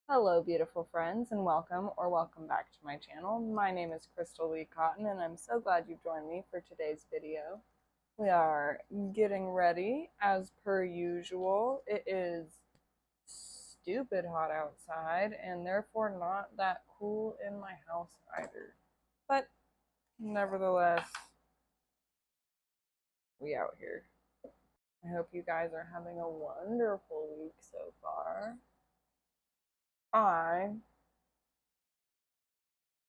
Hello, beautiful friends, and welcome back to my channel. My name is Crystal Lee Cotton, and I'm so glad you joined me for today's video. We are getting ready as per usual. It is stupid hot outside, and therefore not that cool in my house either. But nevertheless, we out here. I hope you guys are having a wonderful week so far. I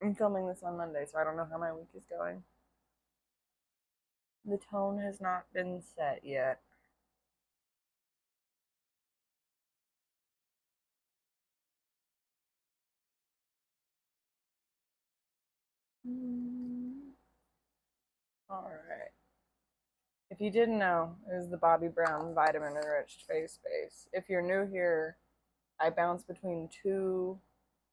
am filming this on Monday, so I don't know how my week is going. The tone has not been set yet. Alright. If you didn't know, it is the Bobbi Brown Vitamin Enriched Face Base. If you're new here, I bounce between two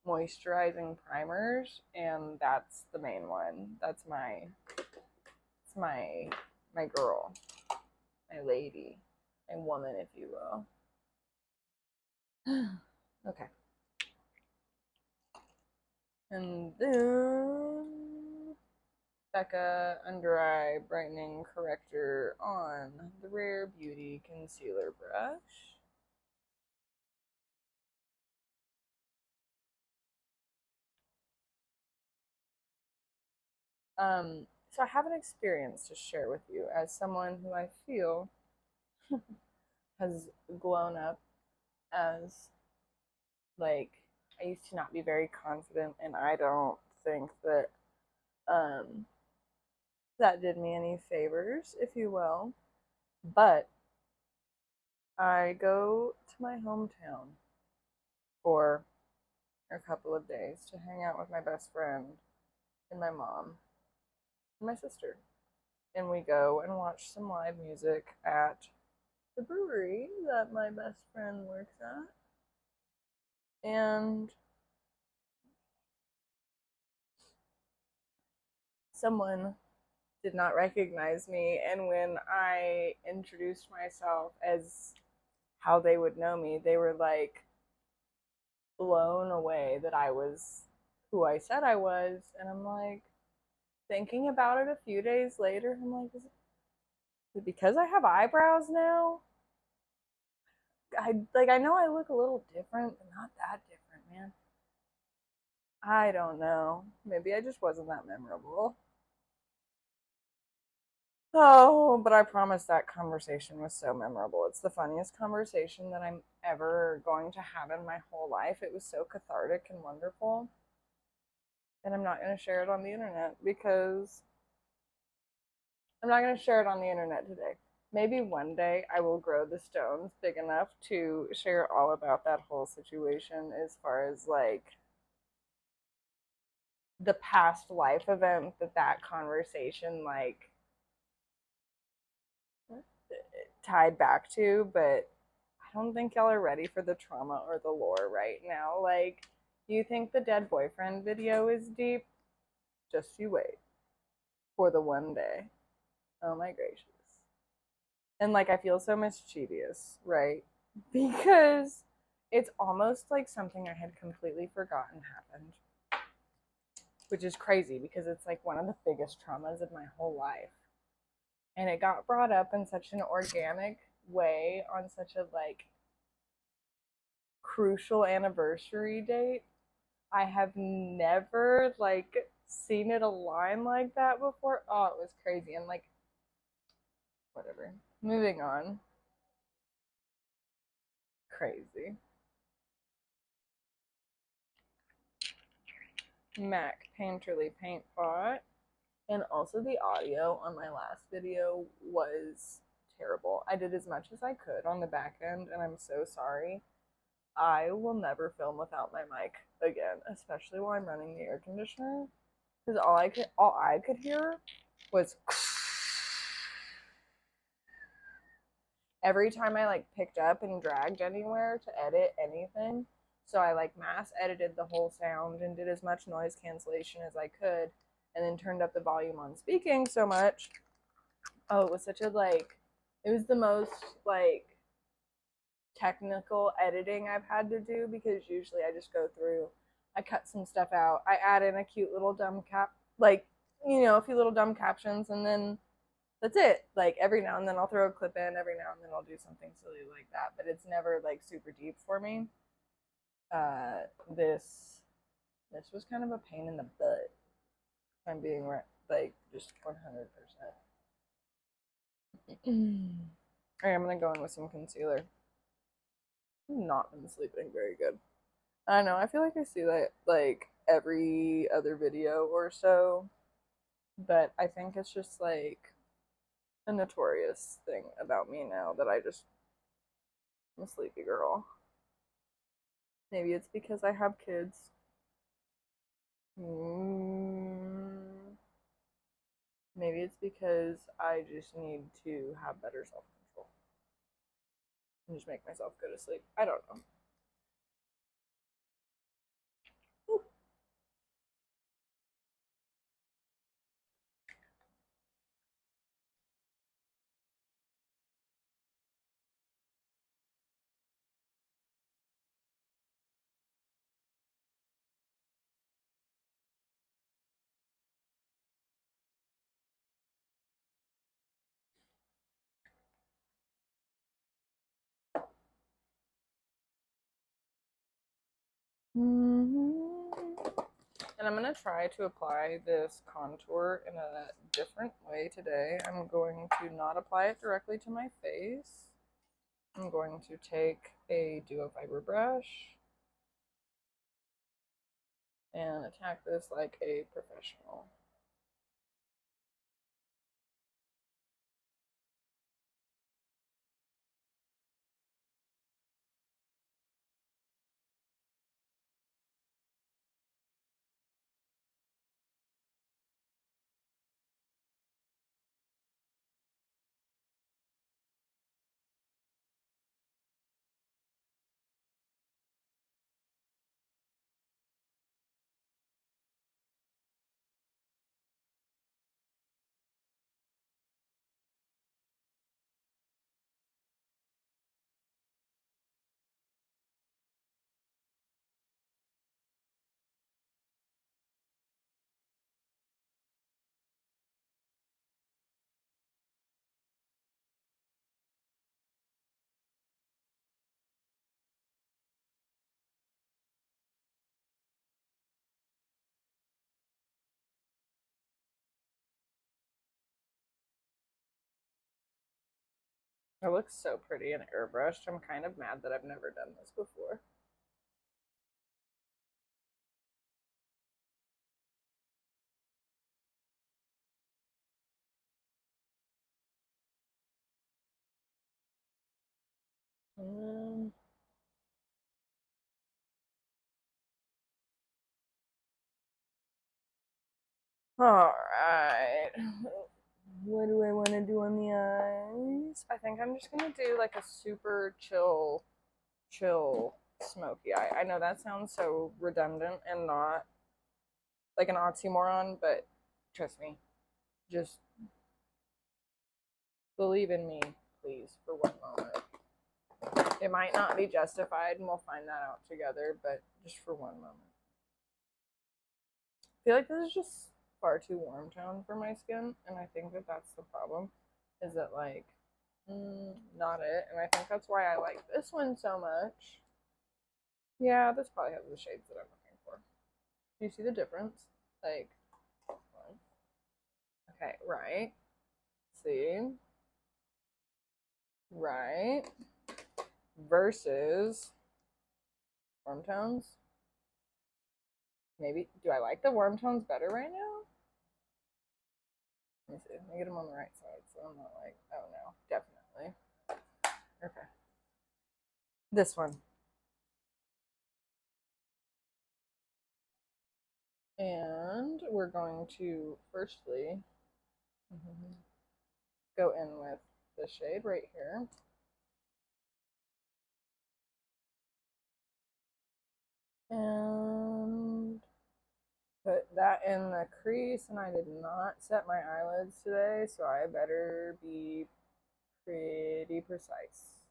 moisturizing primers, and that's the main one. It's my girl, my lady, my woman, if you will. Okay. And then Becca Under Eye Brightening Corrector on the Rare Beauty Concealer Brush. So I have an experience to share with you as someone who I feel has grown up as, like, I used to not be very confident, and I don't think that that did me any favors, if you will. But I go to my hometown for a couple of days to hang out with my best friend and my mom and my sister. And we go and watch some live music at the brewery that my best friend works at. And someone did not recognize me. And when I introduced myself as how they would know me, they were like blown away that I was who I said I was. And I'm like, thinking about it a few days later, I'm like, is it because I have eyebrows now? I know I look a little different, but not that different, man. I don't know. Maybe I just wasn't that memorable. Oh, but I promise that conversation was so memorable. It's the funniest conversation that I'm ever going to have in my whole life. It was so cathartic and wonderful. And I'm not going to share it on the internet because I'm not going to share it on the internet today. Maybe one day I will grow the stones big enough to share all about that whole situation as far as like the past life event that conversation like tied back to, but I don't think y'all are ready for the trauma or the lore right now. Like, you think the dead boyfriend video is deep? Just you wait for the one day. Oh my gracious. And like, I feel so mischievous, right? Because it's almost like something I had completely forgotten happened, which is crazy because it's like one of the biggest traumas of my whole life. And it got brought up in such an organic way on such a like crucial anniversary date. I have never like seen it aligned like that before. Oh, it was crazy. And like, whatever. Moving on. Crazy. MAC Painterly Paint Pot. And also the audio on my last video was terrible. I did as much as I could on the back end, and I'm so sorry. I will never film without my mic again, especially while I'm running the air conditioner. Because all I could hear was every time I like picked up and dragged anywhere to edit anything. So I like mass edited the whole sound and did as much noise cancellation as I could, and then turned up the volume on speaking so much. Oh, it was such a like, it was the most like technical editing I've had to do, because usually I just go through, I cut some stuff out, I add in a cute little dumb like, a few little dumb captions, and then that's it. Like every now and then I'll throw a clip in, every now and then I'll do something silly like that, but it's never like super deep for me. Uh, this was kind of a pain in the butt. I'm being like just 100%. Alright, I'm gonna go in with some concealer. I've not been sleeping very good. I don't know. I feel like I see that like every other video or so, but I think it's just like a notorious thing about me now that I'm a sleepy girl. Maybe it's because I have kids. Maybe it's because I just need to have better self control and just make myself go to sleep. I don't know. And I'm going to try to apply this contour in a different way today. I'm going to not apply it directly to my face. I'm going to take a duo fiber brush and attack this like a professional. It looks so pretty and airbrushed. I'm kind of mad that I've never done this before. Um, all right. What do I want to do on the eyes? I think I'm just going to do like a super chill smoky eye. I know that sounds so redundant and not like an oxymoron, but trust me, just believe in me, please, for one moment. It might not be justified, and we'll find that out together, but just for one moment. I feel like this is just far too warm tone for my skin, and I think that that's the problem, is that like, not it, and I think that's why I like this one so much. Yeah, this probably has the shades that I'm looking for. Do you see the difference? Like, okay, right. See? Right. Versus warm tones. Maybe, do I like the warm tones better right now? Let me see. Let me get them on the right side so I'm not like, oh no, definitely. Okay. This one. And we're going to firstly go in with the shade right here. And put that in the crease, and I did not set my eyelids today, so I better be pretty precise.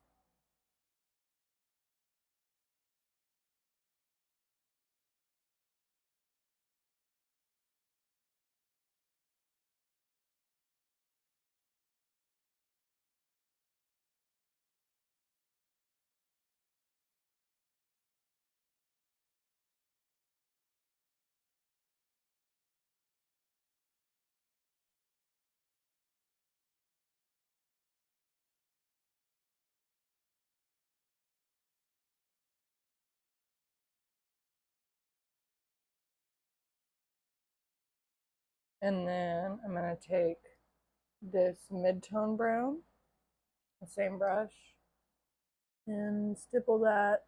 And then I'm going to take this mid-tone brown, the same brush, and stipple that.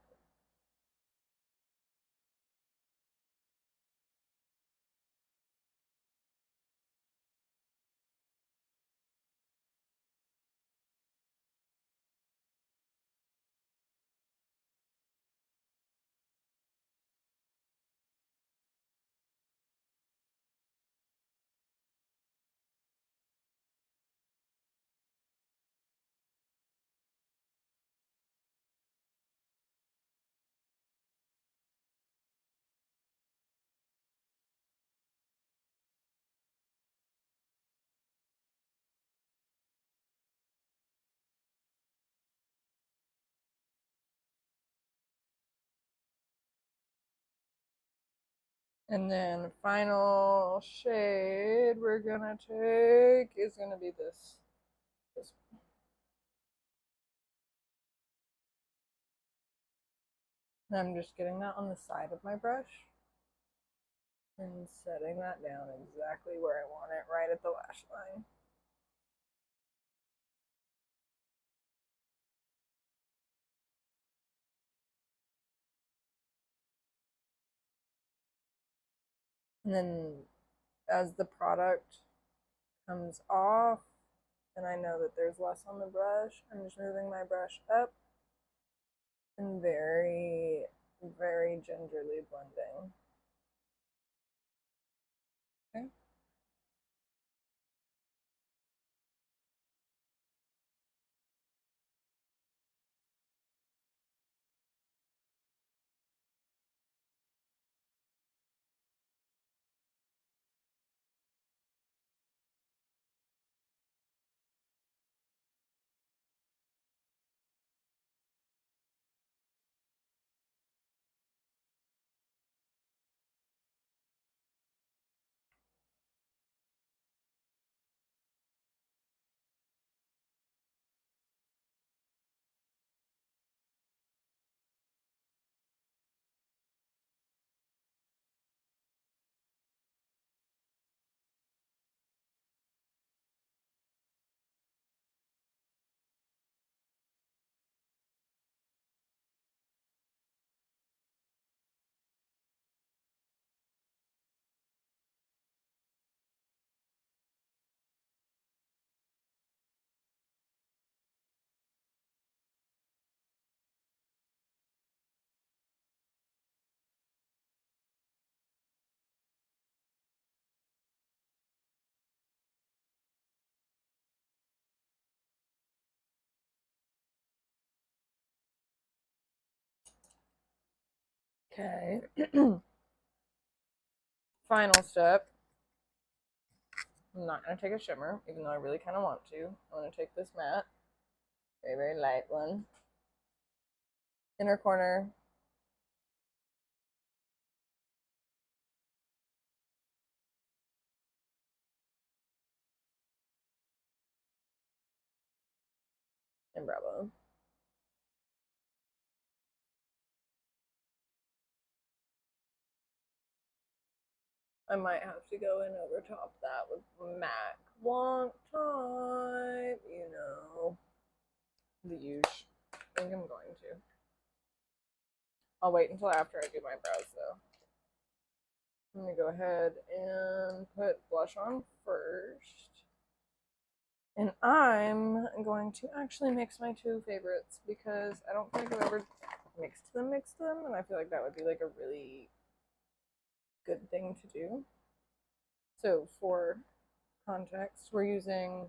And then final shade we're gonna take is gonna be this. And I'm just getting that on the side of my brush and setting that down exactly where I want it, right at the lash line. And then as the product comes off and I know that there's less on the brush, I'm just moving my brush up and very, very gingerly blending. Okay. Okay. Final step. I'm not going to take a shimmer, even though I really kind of want to. I'm going to take this matte, very, very light one, inner corner, and brow bone. I might have to go in over top that with MAC Wonk Type, you know, the huge. I think I'm going to. I'll wait until after I do my brows though. I'm gonna go ahead and put blush on first. And I'm going to actually mix my two favorites because I don't think I've ever mixed them, and I feel like that would be like a really good thing to do. So for context, we're using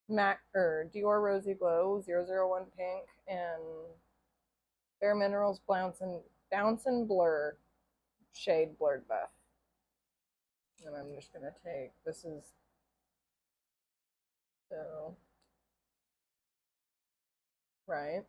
MAC or Dior Rosy Glow 001 Pink and Bare Minerals Bounce and Blur shade Blurred Buff. And I'm just gonna take, this is, so, right.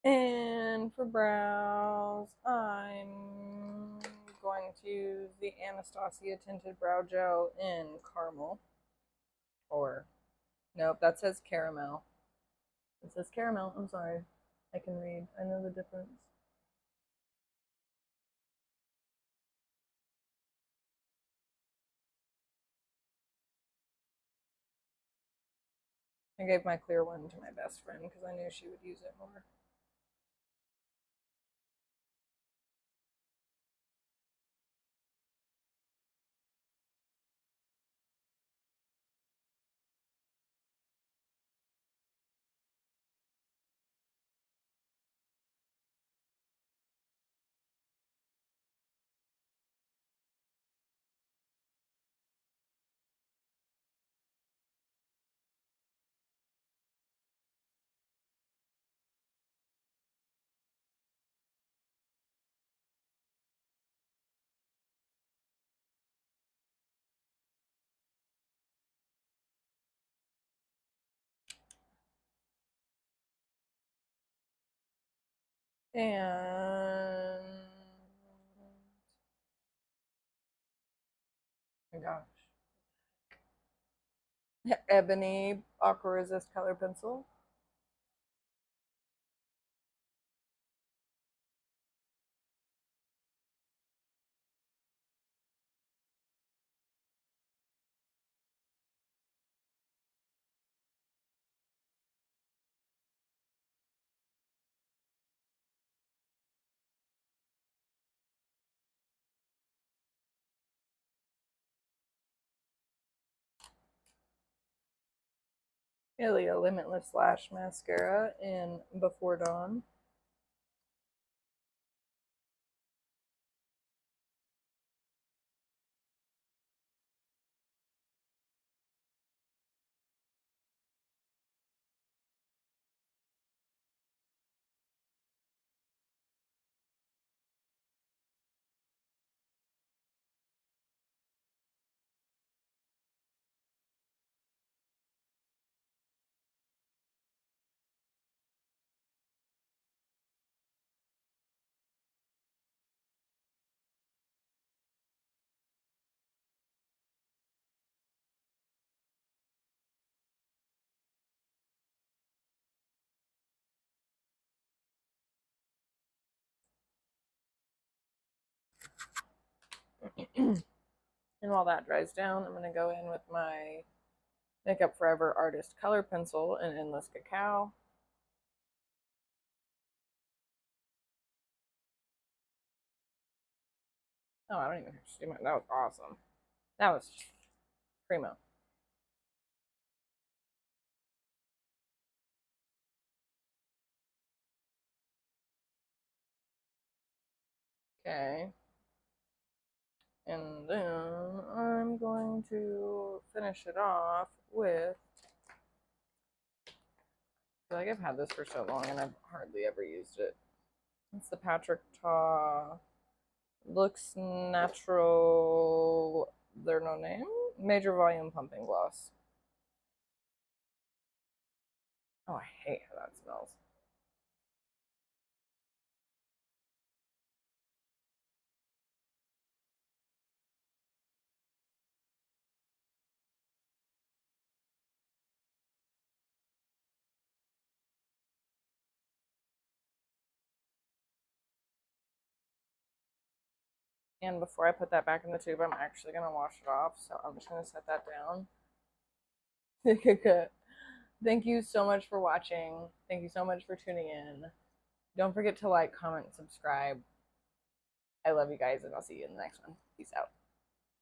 And for brows, I'm going to use the Anastasia Tinted Brow Gel in Caramel. Or, nope, that says Caramel. It says Caramel. I'm sorry. I can read. I know the difference. I gave my clear one to my best friend because I knew she would use it more. And oh my gosh, Ebony Aqua Resist Color Pencil. Ilia Limitless Lash Mascara in Before Dawn. And while that dries down, I'm going to go in with my Makeup Forever Artist Color Pencil in Endless Cacao. Oh, I don't even have to do my. That was awesome. That was just primo. Okay. And then I'm going to finish it off with. I feel like I've had this for so long and I've hardly ever used it. It's the Patrick Ta Looks Natural. There's no name. Major Volume Pumping Gloss. Oh, I hate how that smells. And before I put that back in the tube, I'm actually going to wash it off. So I'm just going to set that down. Thank you so much for watching. Thank you so much for tuning in. Don't forget to like, comment, subscribe. I love you guys, and I'll see you in the next one. Peace out.